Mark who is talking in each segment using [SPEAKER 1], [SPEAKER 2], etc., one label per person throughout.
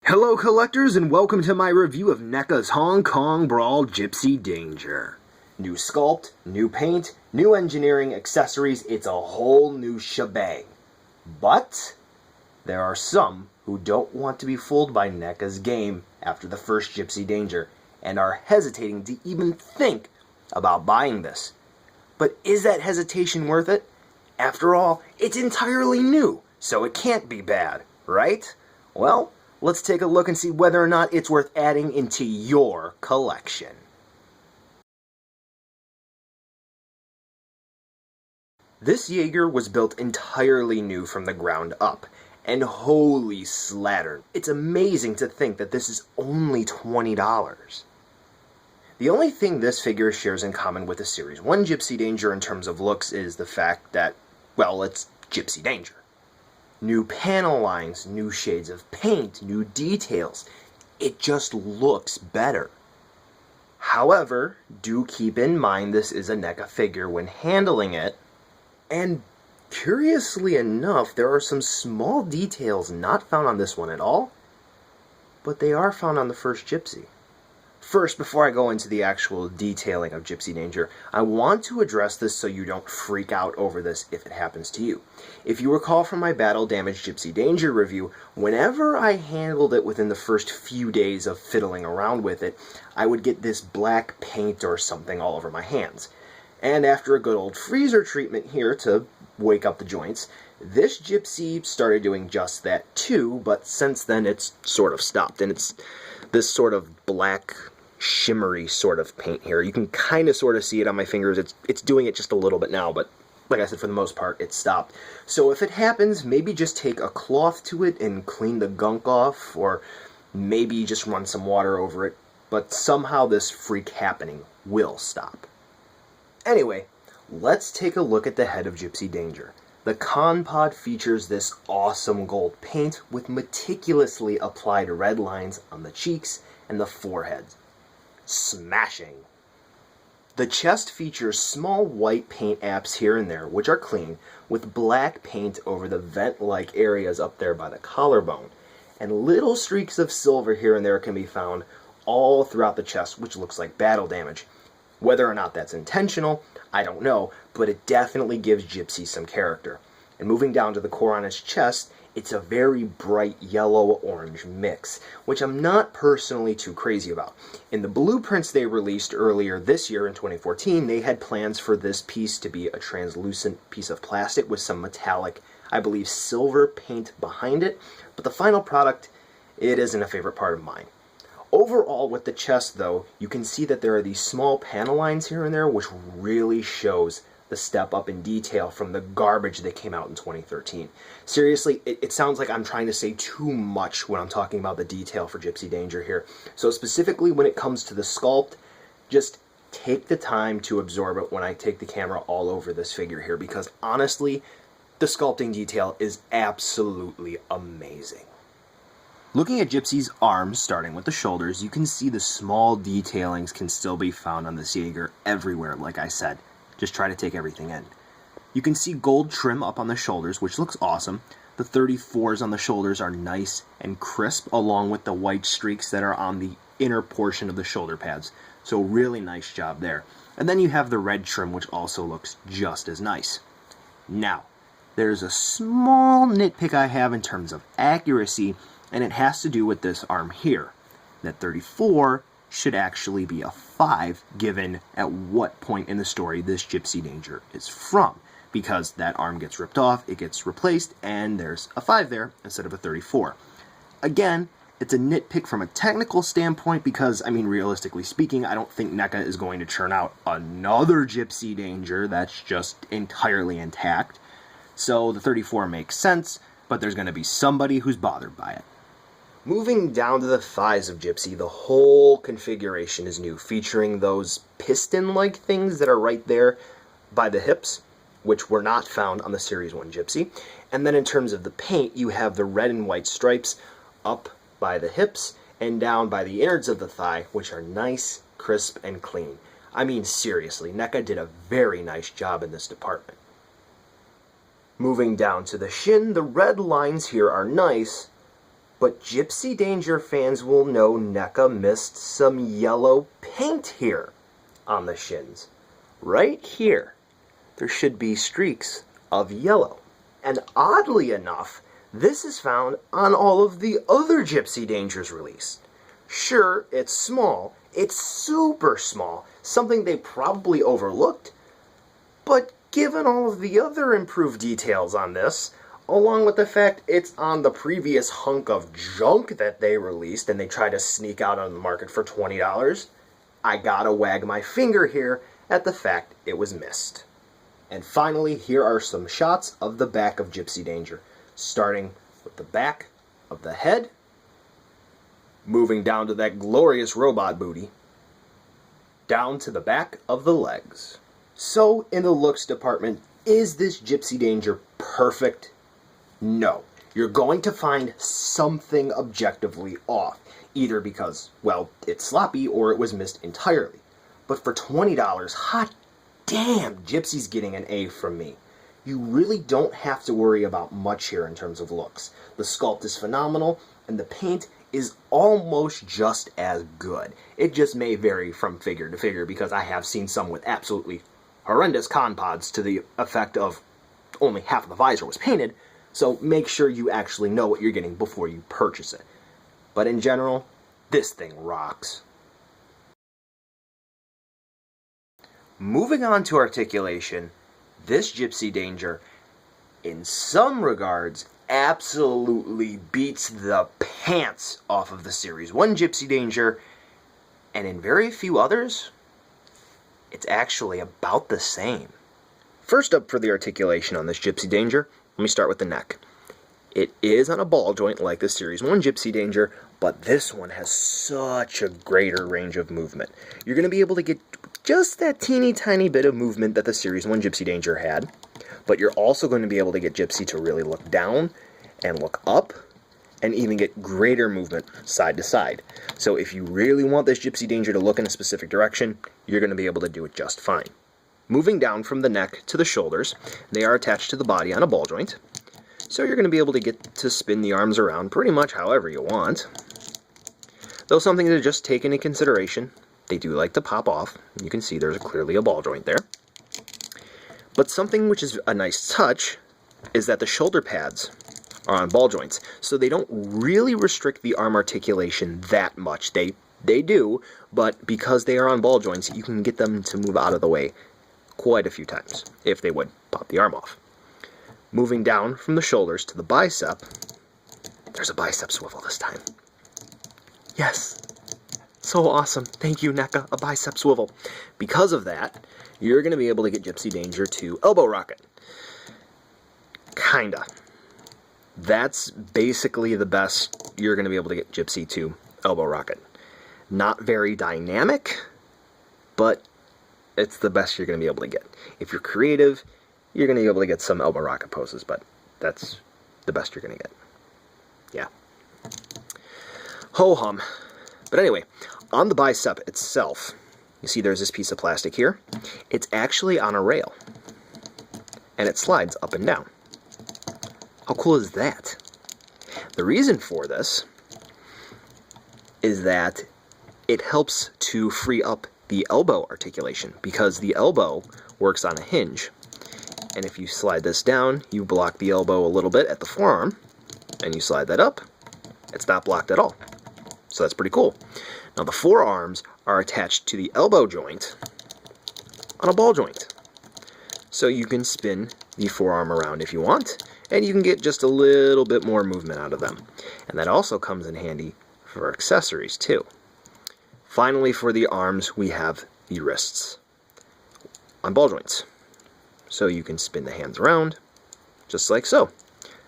[SPEAKER 1] Hello collectors and welcome to my review of NECA's Hong Kong Brawl Gipsy Danger. New sculpt, new paint, new engineering, accessories, it's a whole new shebang. But there are some who don't want to be fooled by NECA's game after the first Gipsy Danger and are hesitating to even think about buying this. But is that hesitation worth it? After all, it's entirely new, so it can't be bad, right? Well, let's take a look and see whether or not it's worth adding into your collection. This Jaeger was built entirely new from the ground up, and holy slatter, it's amazing to think that this is only $20. The only thing this figure shares in common with the Series 1 Gipsy Danger in terms of looks is the fact that, well, it's Gipsy Danger. New panel lines, new shades of paint, new details. It just looks better. However, do keep in mind this is a NECA figure when handling it, and curiously enough, there are some small details not found on this one at all, but they are found on the first Gipsy. First, before I go into the actual detailing of Gipsy Danger, I want to address this so you don't freak out over this if it happens to you. If you recall from my Battle Damage Gipsy Danger review, whenever I handled it within the first few days of fiddling around with it, I would get this black paint or something all over my hands. And after a good old freezer treatment here to wake up the joints, this Gipsy started doing just that too, but since then it's sort of stopped, and it's this sort of black shimmery sort of paint here. You can kind of sort of see it on my fingers. It's doing it just a little bit now, but like I said, for the most part, it's stopped. So if it happens, maybe just take a cloth to it and clean the gunk off, or maybe just run some water over it, but somehow this freak happening will stop. Anyway, let's take a look at the head of Gipsy Danger. The Con Pod features this awesome gold paint with meticulously applied red lines on the cheeks and the forehead. Smashing! The chest features small white paint apps here and there, which are clean, with black paint over the vent-like areas up there by the collarbone. And little streaks of silver here and there can be found all throughout the chest, which looks like battle damage. Whether or not that's intentional, I don't know, but it definitely gives Gipsy some character. And moving down to the core on his chest, it's a very bright yellow-orange mix, which I'm not personally too crazy about. In the blueprints they released earlier this year in 2014, they had plans for this piece to be a translucent piece of plastic with some metallic, I believe, silver paint behind it, but the final product, it isn't a favorite part of mine. Overall, with the chest, though, you can see that there are these small panel lines here and there, which really shows the step up in detail from the garbage that came out in 2013. Seriously, it sounds like I'm trying to say too much when I'm talking about the detail for Gipsy Danger here. So specifically when it comes to the sculpt, just take the time to absorb it when I take the camera all over this figure here, because honestly, the sculpting detail is absolutely amazing. Looking at Gipsy's arms, starting with the shoulders, you can see the small detailings can still be found on this Jaeger everywhere, like I said. Just try to take everything in. You can see gold trim up on the shoulders, which looks awesome. The 34s on the shoulders are nice and crisp, along with the white streaks that are on the inner portion of the shoulder pads. So really nice job there. And then you have the red trim, which also looks just as nice. Now, there's a small nitpick I have in terms of accuracy, and it has to do with this arm here. That 34 should actually be a 5, given at what point in the story this Gipsy Danger is from. Because that arm gets ripped off, it gets replaced, and there's a 5 there instead of a 34. Again, it's a nitpick from a technical standpoint because, I mean, realistically speaking, I don't think NECA is going to churn out another Gipsy Danger that's just entirely intact. So the 34 makes sense, but there's going to be somebody who's bothered by it. Moving down to the thighs of Gipsy, the whole configuration is new, featuring those piston-like things that are right there by the hips, which were not found on the Series 1 Gipsy. And then in terms of the paint, you have the red and white stripes up by the hips and down by the innards of the thigh, which are nice, crisp, and clean. I mean, seriously, NECA did a very nice job in this department. Moving down to the shin, the red lines here are nice, But Gipsy Danger fans will know NECA missed some yellow paint here on the shins. Right here, there should be streaks of yellow. And oddly enough, this is found on all of the other Gipsy Dangers released. Sure, it's small, it's super small, something they probably overlooked, but given all of the other improved details on this, along with the fact it's on the previous hunk of junk that they released and they tried to sneak out on the market for $20, I gotta wag my finger here at the fact it was missed. And finally, here are some shots of the back of Gipsy Danger, starting with the back of the head, moving down to that glorious robot booty, down to the back of the legs. So, in the looks department, is this Gipsy Danger perfect? No. You're going to find something objectively off, either because, well, it's sloppy or it was missed entirely. But for $20, hot damn, Gipsy's getting an A from me. You really don't have to worry about much here in terms of looks. The sculpt is phenomenal, and the paint is almost just as good. It just may vary from figure to figure because I have seen some with absolutely horrendous con pods to the effect of only half of the visor was painted, so make sure you actually know what you're getting before you purchase it. But in general, this thing rocks. Moving on to articulation, this Gipsy Danger, in some regards, absolutely beats the pants off of the Series 1 Gipsy Danger, and in very few others, it's actually about the same. First up for the articulation on this Gipsy Danger, let me start with the neck. It is on a ball joint like the Series 1 Gipsy Danger, but this one has such a greater range of movement. You're going to be able to get just that teeny tiny bit of movement that the Series 1 Gipsy Danger had, but you're also going to be able to get Gipsy to really look down and look up, and even get greater movement side to side. So if you really want this Gipsy Danger to look in a specific direction, you're going to be able to do it just fine. Moving down from the neck to the shoulders, they are attached to the body on a ball joint, so you're going to be able to get to spin the arms around pretty much however you want. Though something to just take into consideration, they do like to pop off. You can see there's clearly a ball joint there. But something which is a nice touch is that the shoulder pads are on ball joints, so they don't really restrict the arm articulation that much. They do, but because they are on ball joints, you can get them to move out of the way quite a few times, if they would pop the arm off. Moving down from the shoulders to the bicep, there's a bicep swivel this time. Yes, so awesome. Thank you, NECA, a bicep swivel. Because of that, you're going to be able to get Gipsy Danger to elbow rocket. Kinda. That's basically the best you're going to be able to get Gipsy to elbow rocket. Not very dynamic, but it's the best you're going to be able to get. If you're creative, you're going to be able to get some elbow rocket poses, but that's the best you're going to get. Yeah. Ho-hum. But anyway, on the bicep itself, you see there's this piece of plastic here. It's actually on a rail, and it slides up and down. How cool is that? The reason for this is that it helps to free up the elbow articulation, because the elbow works on a hinge. And if you slide this down, you block the elbow a little bit at the forearm, and you slide that up, it's not blocked at all. So that's pretty cool. Now the forearms are attached to the elbow joint on a ball joint. So you can spin the forearm around if you want, and you can get just a little bit more movement out of them. And that also comes in handy for accessories too. Finally, for the arms, we have the wrists on ball joints. So you can spin the hands around, just like so.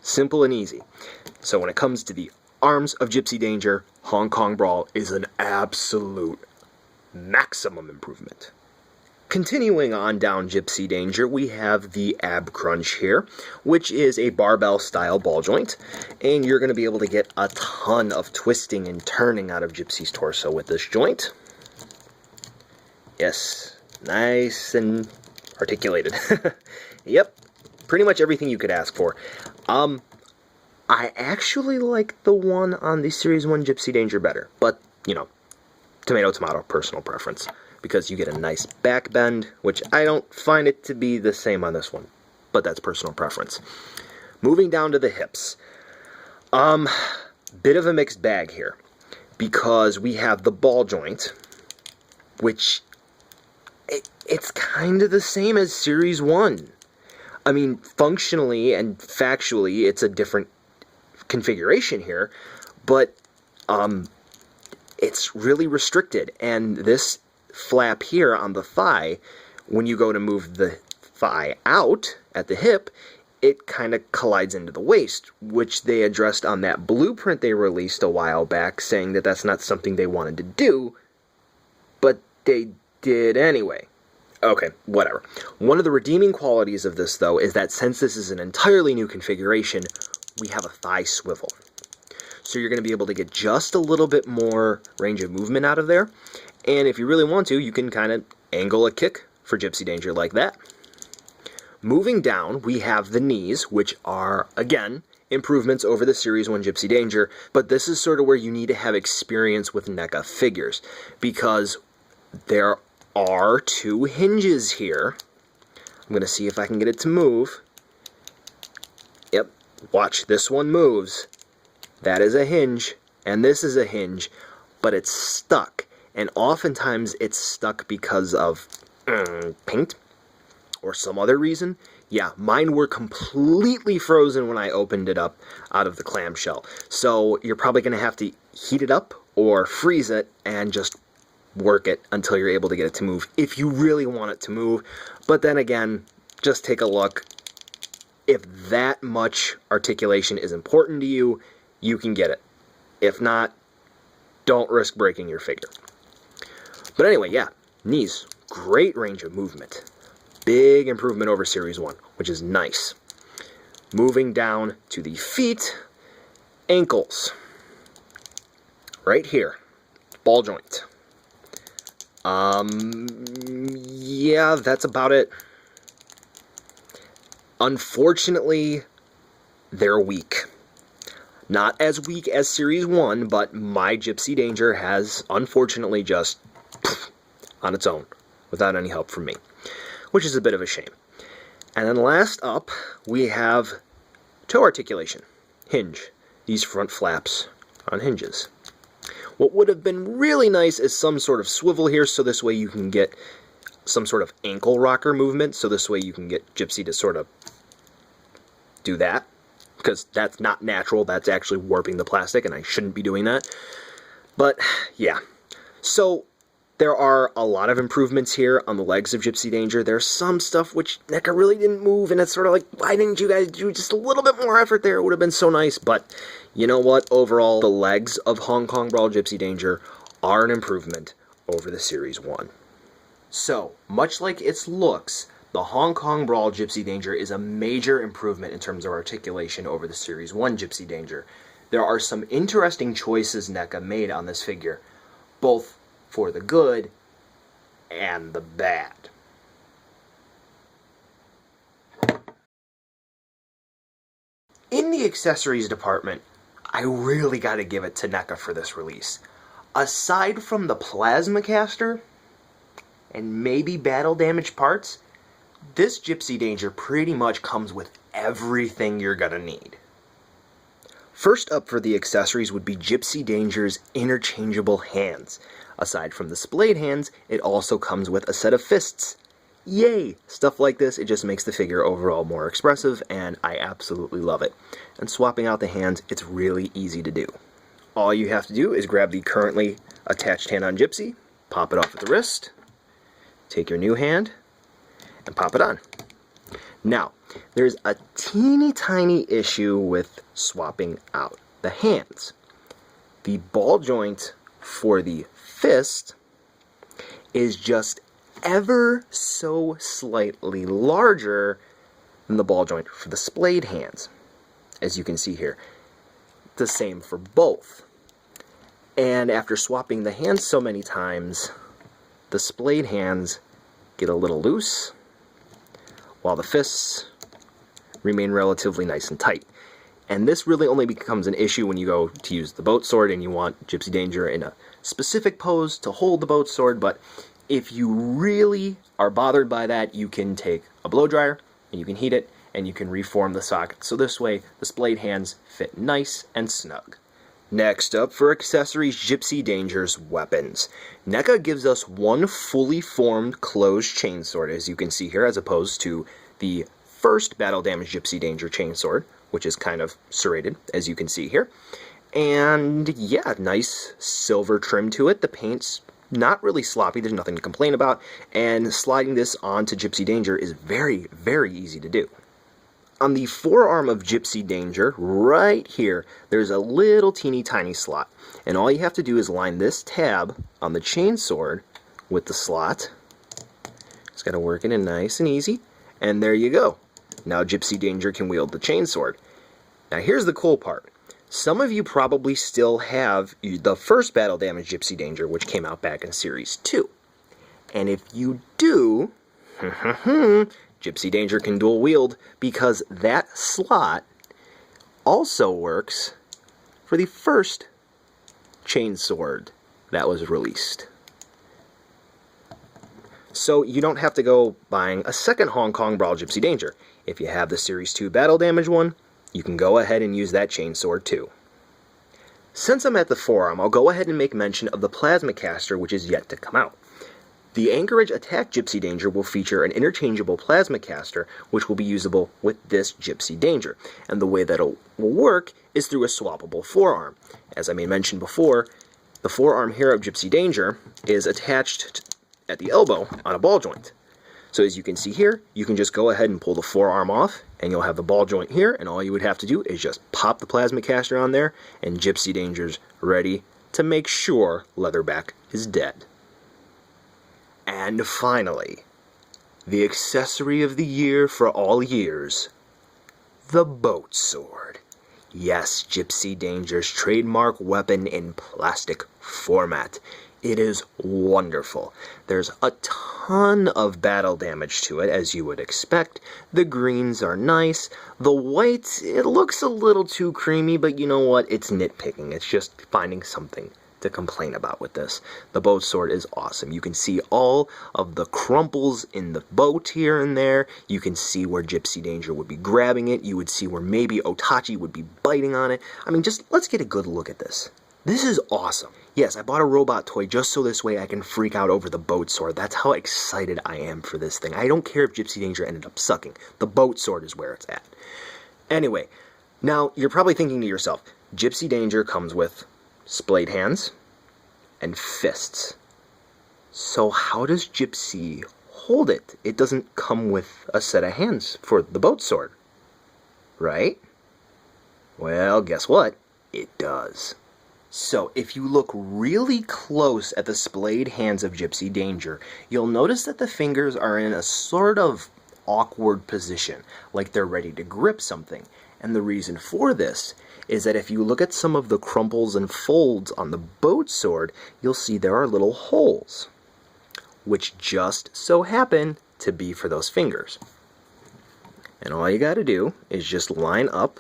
[SPEAKER 1] Simple and easy. So when it comes to the arms of Gipsy Danger, Hong Kong Brawl is an absolute maximum improvement. Continuing on down Gipsy Danger, we have the Ab Crunch here, which is a barbell-style ball joint, and you're going to be able to get a ton of twisting and turning out of Gipsy's torso with this joint. Yes, nice and articulated. Yep, pretty much everything you could ask for. I actually like the one on the Series 1 Gipsy Danger better, but, you know, tomato, tomato, personal preference, because you get a nice back bend, which I don't find it to be the same on this one, but that's personal preference. Moving down to the hips. Bit of a mixed bag here, because we have the ball joint, which it's kind of the same as Series 1. I mean, functionally and factually, it's a different configuration here, but it's really restricted. And this flap here on the thigh, when you go to move the thigh out at the hip, it kind of collides into the waist, which they addressed on that blueprint they released a while back, saying that that's not something they wanted to do, but they did anyway. Okay, whatever. One of the redeeming qualities of this, though, is that since this is an entirely new configuration, we have a thigh swivel. So you're going to be able to get just a little bit more range of movement out of there. And if you really want to, you can kind of angle a kick for Gipsy Danger like that. Moving down, we have the knees, which are, again, improvements over the Series 1 Gipsy Danger, but this is sort of where you need to have experience with NECA figures, because there are two hinges here. I'm going to see if I can get it to move. Yep, watch, this one moves. That is a hinge, and this is a hinge, but it's stuck. And oftentimes it's stuck because of paint or some other reason. Yeah, mine were completely frozen when I opened it up out of the clamshell. So you're probably going to have to heat it up or freeze it and just work it until you're able to get it to move, if you really want it to move. But then again, just take a look. If that much articulation is important to you, you can get it. If not, don't risk breaking your figure. But anyway, yeah, knees, great range of movement. Big improvement over Series 1, which is nice. Moving down to the feet, ankles. Right here, ball joint. Yeah, that's about it. Unfortunately, they're weak. Not as weak as Series 1, but my Gipsy Danger has, unfortunately, just on its own, without any help from me, which is a bit of a shame. And then last up, we have toe articulation, hinge, these front flaps on hinges. What would have been really nice is some sort of swivel here, so this way you can get some sort of ankle rocker movement, so this way you can get Gipsy to sort of do that, because that's not natural, that's actually warping the plastic, and I shouldn't be doing that. But, yeah. So, there are a lot of improvements here on the legs of Gipsy Danger. There's some stuff which NECA really didn't move, and it's sort of like, why didn't you guys do just a little bit more effort there? It would have been so nice. But you know what? Overall, the legs of Hong Kong Brawl Gipsy Danger are an improvement over the Series 1. So, much like its looks, the Hong Kong Brawl Gipsy Danger is a major improvement in terms of articulation over the Series 1 Gipsy Danger. There are some interesting choices NECA made on this figure, both for the good and the bad. In the accessories department, I really gotta give it to NECA for this release. Aside from the plasma caster and maybe battle damage parts, this Gipsy Danger pretty much comes with everything you're gonna need. First up for the accessories would be Gipsy Danger's interchangeable hands. Aside from the splayed hands, it also comes with a set of fists. Yay! Stuff like this, it just makes the figure overall more expressive, and I absolutely love it. And swapping out the hands, it's really easy to do. All you have to do is grab the currently attached hand on Gipsy, pop it off at the wrist, take your new hand, and pop it on. Now, there's a teeny tiny issue with swapping out the hands. The ball joint for the fist is just ever so slightly larger than the ball joint for the splayed hands. As you can see here, the same for both. And after swapping the hands so many times, the splayed hands get a little loose, while the fists remain relatively nice and tight. And this really only becomes an issue when you go to use the boat sword and you want Gipsy Danger in a specific pose to hold the boat sword, but if you really are bothered by that, you can take a blow dryer and you can heat it and you can reform the socket, so this way the splayed hands fit nice and snug. Next up for accessories, Gipsy Danger's weapons. NECA gives us one fully formed closed chainsword, as you can see here, as opposed to the first battle damage Gipsy Danger chainsword, which is kind of serrated, as you can see here. And yeah, nice silver trim to it. The paint's not really sloppy, there's nothing to complain about, and sliding this onto Gipsy Danger is very, very easy to do. On the forearm of Gipsy Danger, right here, there's a little teeny tiny slot. And all you have to do is line this tab on the chainsword with the slot. Just gotta work it in nice and easy. And there you go. Now Gipsy Danger can wield the chainsword. Now here's the cool part. Some of you probably still have the first battle damage Gipsy Danger, which came out back in Series 2. And if you do, Gipsy Danger can dual wield because that slot also works for the first chainsword that was released. So you don't have to go buying a second Hong Kong Brawl Gipsy Danger. If you have the Series 2 battle damage one, you can go ahead and use that chainsword too. Since I'm at the forearm, I'll go ahead and make mention of the Plasma Caster, which is yet to come out. The Anchorage Attack Gipsy Danger will feature an interchangeable Plasma Caster, which will be usable with this Gipsy Danger. And the way that it will work is through a swappable forearm. As I may mention before, the forearm here of Gipsy Danger is attached at the elbow on a ball joint. So as you can see here, you can just go ahead and pull the forearm off, and you'll have the ball joint here, and all you would have to do is just pop the Plasma Caster on there, and Gipsy Danger's ready to make sure Leatherback is dead. And finally, the accessory of the year for all years, the boat sword. Yes, Gipsy Danger's trademark weapon in plastic format. It is wonderful. There's a ton of battle damage to it, as you would expect. The greens are nice. The white, it looks a little too creamy, but you know what? It's nitpicking. It's just finding something to complain about with this. The boat sword is awesome. You can see all of the crumples in the boat here and there. You can see where Gipsy Danger would be grabbing it. You would see where maybe Otachi would be biting on it. I mean, just let's get a good look at this. This is awesome. Yes, I bought a robot toy just so this way I can freak out over the boat sword. That's how excited I am for this thing. I don't care if Gipsy Danger ended up sucking. The boat sword is where it's at. Anyway, now you're probably thinking to yourself, Gipsy Danger comes with splayed hands and fists. So how does Gipsy hold it? It doesn't come with a set of hands for the boat sword, right? Well, guess what? It does. So, if you look really close at the splayed hands of Gipsy Danger, you'll notice that the fingers are in a sort of awkward position, like they're ready to grip something. And the reason for this is that if you look at some of the crumples and folds on the boat sword, you'll see there are little holes, which just so happen to be for those fingers. And all you gotta do is just line up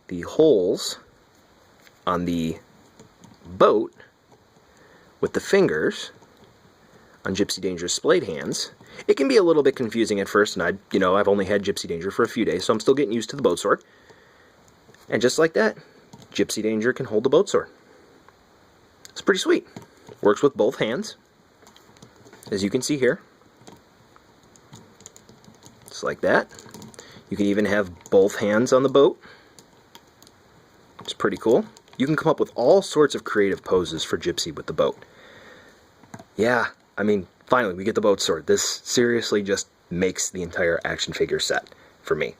[SPEAKER 1] the holes on the boat with the fingers on Gipsy Danger's splayed hands. It can be a little bit confusing at first, and I've only had Gipsy Danger for a few days, so I'm still getting used to the boat sword. And just like that, Gipsy Danger can hold the boat sword. It's pretty sweet. Works with both hands, as you can see here. Just like that. You can even have both hands on the boat. It's pretty cool. You can come up with all sorts of creative poses for Gipsy with the boat. Yeah, I mean, finally, we get the boat sword. This seriously just makes the entire action figure set for me.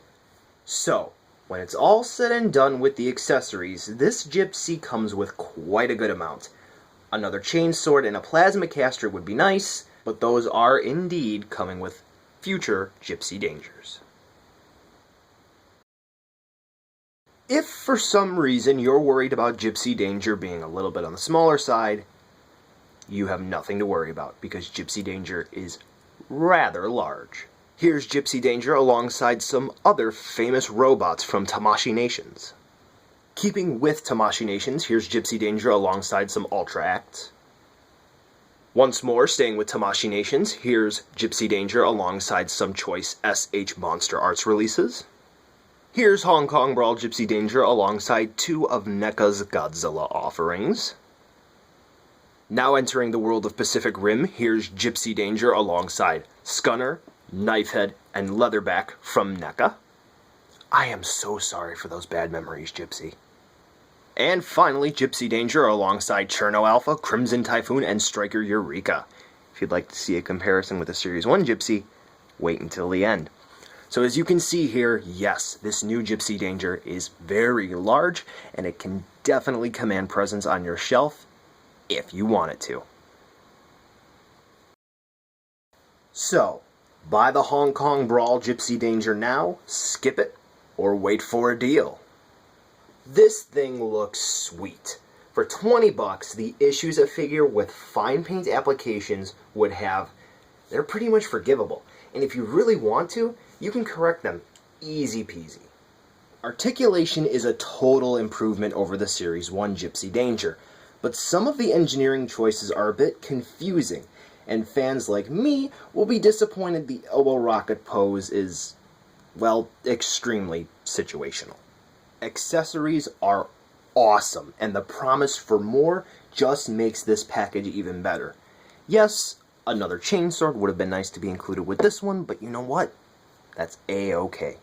[SPEAKER 1] So, when it's all said and done with the accessories, this Gipsy comes with quite a good amount. Another chain sword and a plasma caster would be nice, but those are indeed coming with future Gipsy Dangers. If for some reason you're worried about Gipsy Danger being a little bit on the smaller side, you have nothing to worry about because Gipsy Danger is rather large. Here's Gipsy Danger alongside some other famous robots from Tamashii Nations. Keeping with Tamashii Nations, here's Gipsy Danger alongside some Ultra Acts. Once more, staying with Tamashii Nations, here's Gipsy Danger alongside some choice SH Monster Arts releases. Here's Hong Kong Brawl Gipsy Danger alongside two of NECA's Godzilla offerings. Now entering the world of Pacific Rim, here's Gipsy Danger alongside Scunner, Knifehead, and Leatherback from NECA. I am so sorry for those bad memories, Gipsy. And finally, Gipsy Danger alongside Cherno Alpha, Crimson Typhoon, and Striker Eureka. If you'd like to see a comparison with the Series 1 Gipsy, wait until the end. So as you can see here, yes, this new Gipsy Danger is very large, and it can definitely command presence on your shelf if you want it to. So, buy the Hong Kong Brawl Gipsy Danger now, skip it, or wait for a deal. This thing looks sweet. For 20 bucks, the issues a figure with fine paint applications would have, they're pretty much forgivable. And if you really want to, you can correct them easy peasy. Articulation is a total improvement over the Series 1 Gipsy Danger, but some of the engineering choices are a bit confusing, and fans like me will be disappointed the elbow rocket pose is, well, extremely situational. Accessories are awesome, and the promise for more just makes this package even better. Yes, another chainsword would have been nice to be included with this one, but you know what? That's A-okay.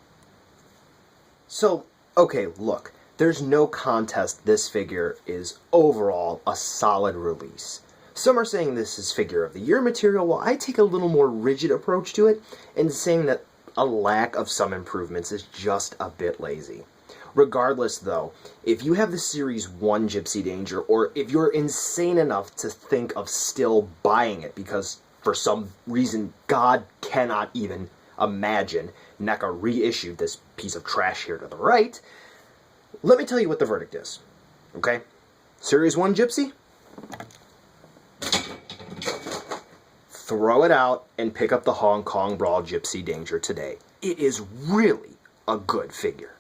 [SPEAKER 1] So, okay, look, there's no contest this figure is overall a solid release. Some are saying this is Figure of the Year material, while I take a little more rigid approach to it, and saying that a lack of some improvements is just a bit lazy. Regardless, though, if you have the Series 1 Gipsy Danger, or if you're insane enough to think of still buying it because for some reason God cannot even imagine NECA reissued this piece of trash here to the right, let me tell you what the verdict is, okay? Series 1 Gipsy? Throw it out and pick up the Hong Kong Brawl Gipsy Danger today. It is really a good figure.